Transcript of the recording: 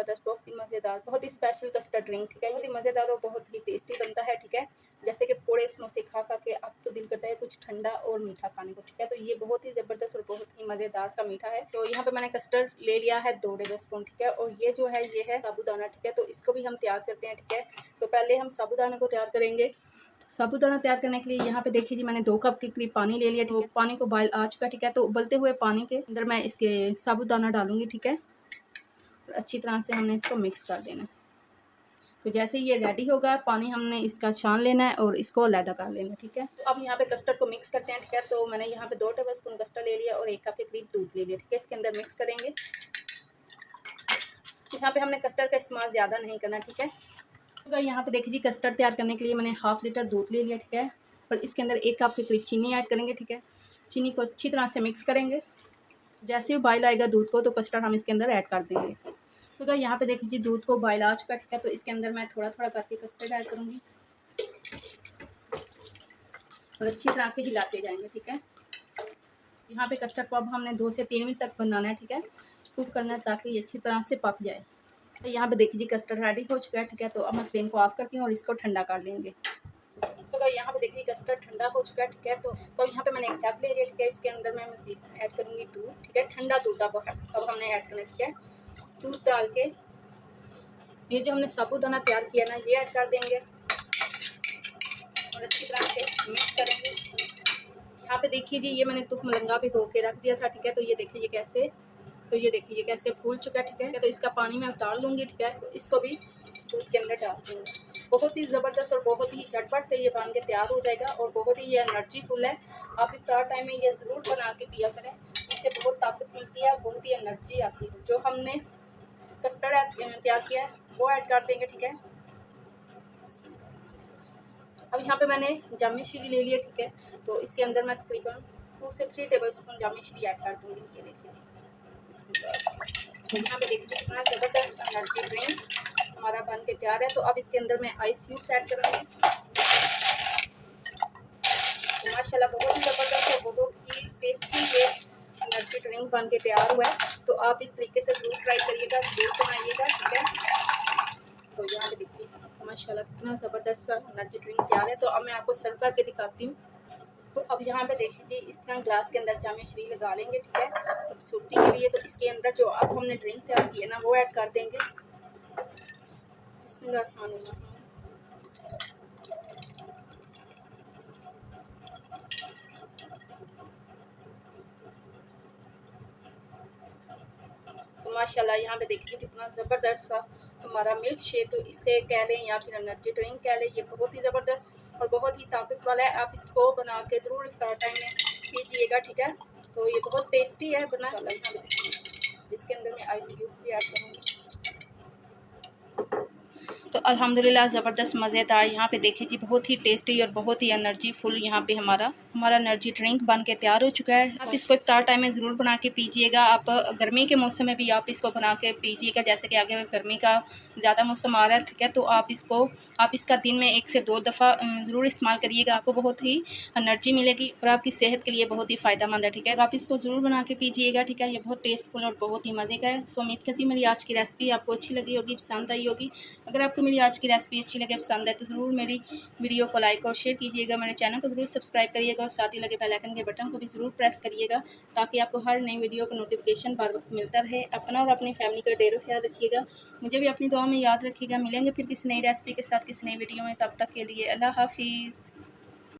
ज़बरदस्त, बहुत ही मज़ेदार, बहुत ही स्पेशल कस्टर्ड ड्रिंक, ठीक है। बहुत ही मज़ेदार और बहुत ही टेस्टी बनता है, ठीक है। जैसे कि पूरे समोसे खा के अब तो दिल करता है कुछ ठंडा और मीठा खाने को, ठीक है। तो ये बहुत ही ज़बरदस्त और बहुत ही मज़ेदार का मीठा है। तो यहाँ पे मैंने कस्टर्ड ले लिया है 2 टेबल स्पून, ठीक है। और ये जो है ये है साबूदाना, ठीक है। तो इसको भी हम तैयार करते हैं, ठीक है। तो पहले हम साबूदाना को तैयार करेंगे। साबूदाना तैयार करने के लिए यहाँ पे देखिए जी मैंने 2 कप के करीब पानी ले लिया, ठीक है। पानी को बॉयल आ चुका, ठीक है। तो उबलते हुए पानी के अंदर मैं इसके साबूदाना डालूंगी, ठीक है। और अच्छी तरह से हमने इसको मिक्स कर देना। तो जैसे ये रेडी होगा पानी हमने इसका छान लेना है और इसको अलग कर लेना, ठीक है। तो अब यहाँ पे कस्टर्ड को मिक्स करते हैं, ठीक है। तो मैंने यहाँ पे 2 टेबल स्पून कस्टर्ड ले लिया और 1 कप के करीब दूध ले लिया, ठीक है। इसके अंदर मिक्स करेंगे। यहाँ पे हमने कस्टर्ड का इस्तेमाल ज़्यादा नहीं करना, ठीक है। तो यहाँ पे देखिए जी कस्टर्ड तैयार करने के लिए मैंने हाफ़ लीटर दूध ले लिया, ठीक है। और इसके अंदर 1 कप के करीब चीनी ऐड करेंगे, ठीक है। चीनी को अच्छी तरह से मिक्स करेंगे। जैसे ही बॉयल आएगा दूध को तो कस्टर्ड हम इसके अंदर ऐड कर देंगे। तो यहाँ पे देखिए जी दूध को बॉयल आ चुका, ठीक है। तो इसके अंदर मैं थोड़ा थोड़ा करके कस्टर्ड ऐड करूँगी और अच्छी तरह से हिलाते जाएंगे, ठीक है। यहाँ पे कस्टर्ड को अब हमने 2 से 3 मिनट तक बनाना है, ठीक है। कुक करना है ताकि ये अच्छी तरह से पक जाए। तो यहाँ पे देखिए जी कस्टर्ड रेडी हो चुका है, ठीक है। तो अब मैं फ्लेम को ऑफ करती हूँ और इसको ठंडा कर लेंगे। सो यहाँ पे देखिए कस्टर्ड ठंडा हो चुका है, ठीक है। तो यहाँ पे मैंने एक जग ले लिया, ठीक है। इसके अंदर मैं मज़ीद ऐड करूँगी दूध, ठीक है। ठंडा दूध अब हमने ऐड करना है, ठीक है। दूध डाल के ये जो हमने साबूदाना तैयार किया ना ये ऐड कर देंगे और अच्छी तरह से मिक्स करेंगे। यहाँ पे देखिए जी ये मैंने तुख मलंगा भिगो के रख दिया था, ठीक है। तो ये देखिए ये कैसे फूल चुका है, ठीक है। तो इसका पानी मैं उतार लूँगी, ठीक है। तो इसको भी दूध के अंदर डाल दूँगी। बहुत ही ज़बरदस्त और बहुत ही झटपट से ये बन के तैयार हो जाएगा और बहुत ही ये एनर्जीफुल है। आप इफ्तार टाइम में ये ज़रूर बना के पिया करें, इससे बहुत ताकत मिलती है, बहुत ही एनर्जी आती है। जो हमने कस्टर्ड तैयार किया है वो ऐड कर देंगे, ठीक है। अब यहाँ पे मैंने जामे शीरी ले लिया, ठीक है। तो इसके अंदर मैं तकरीबन 2 से 3 टेबल स्पून जामे शीरी ऐड कर दूँगी। ये देखिए यहाँ पे देखिए कितना ज़बरदस्त एनर्जी ड्रिंक हमारा बन के तैयार है। तो अब इसके अंदर मैं आइस क्यूब्स ऐड करूँगी। तो माशाल्लाह बहुत ही ज़बरदस्त और बहुत ही टेस्टी ये एनर्जी ड्रिंक बन के तैयार हुआ है। तो आप इस तरीके से ज़रूर ट्राई करिएगा, ज़रूर बनाइएगा, ठीक है। तो यहाँ पे देखिए माशाल्लाह कितना ज़बरदस्त सा एनर्जी ड्रिंक तैयार है। तो अब मैं आपको सर्व करके दिखाती हूँ। तो अब यहाँ पे देखिए जी इस तरह ग्लास के अंदर जामे शीरी लगा लेंगे, ठीक है। खूबसूरती के लिए तो इसके अंदर जो अब हमने ड्रिंक तैयार की है ना वो ऐड कर देंगे। बिस्मिल्लाहिर्रहमानिर्रहीम। तो माशाल्लाह यहाँ पे देखिए कितना ज़बरदस्त सा हमारा मिल्क शेक, तो इसे कह लें या फिर एनर्जी ड्रिंक कह लें, ये बहुत ही ज़बरदस्त और बहुत ही ताकत वाला है। आप इसको बना के ज़रूर इफ्तार टाइम में पीजिएगा, ठीक है। तो ये बहुत टेस्टी है बना। इसके अंदर मैं आइस क्यूब भी ऐड करूँगी। तो अल्हम्दुलिल्लाह ज़बरदस्त मज़ेदार यहाँ पे देखिए जी बहुत ही टेस्टी और बहुत ही एनर्जी फुल यहाँ पे हमारा एनर्जी ड्रिंक बन के तैयार हो चुका है। आप इसको इफ्तार टाइम में ज़रूर बना के पीजिएगा। आप गर्मी के मौसम में भी आप इसको बना के पीजिएगा। जैसे कि आगे गर्मी का ज़्यादा मौसम आ रहा है, ठीक है। तो आप इसका दिन में 1 से 2 दफ़ा ज़रूर इस्तेमाल करिएगा। आपको बहुत ही एनर्जी मिलेगी और आपकी सेहत के लिए बहुत ही फ़ायदेमंद है, ठीक है। आप इसको ज़रूर बना के पीजिएगा, ठीक है। ये बहुत टेस्टफुल और बहुत ही मज़े का है। सो उम्मीद करती हूँ मेरी आज की रेसिपी आपको अच्छी लगी होगी, पसंद आई होगी। अगर आपको मेरी आज की रेसिपी अच्छी लगे, पसंद है तो ज़रूर मेरी वीडियो को लाइक और शेयर कीजिएगा। मेरे चैनल को ज़रूर सब्सक्राइब करिएगा और साथ ही लगे बेल आइकन के बटन को भी ज़रूर प्रेस करिएगा ताकि आपको हर नई वीडियो का नोटिफिकेशन बर वक्त मिलता रहे। अपना और अपनी फैमिली का ढेरों ख्याल रखिएगा। मुझे भी अपनी दुआ में याद रखिएगा। मिलेंगे फिर किसी नई रेसिपी के साथ किसी नई वीडियो में। तब तक के लिए अल्लाह हाफिज़।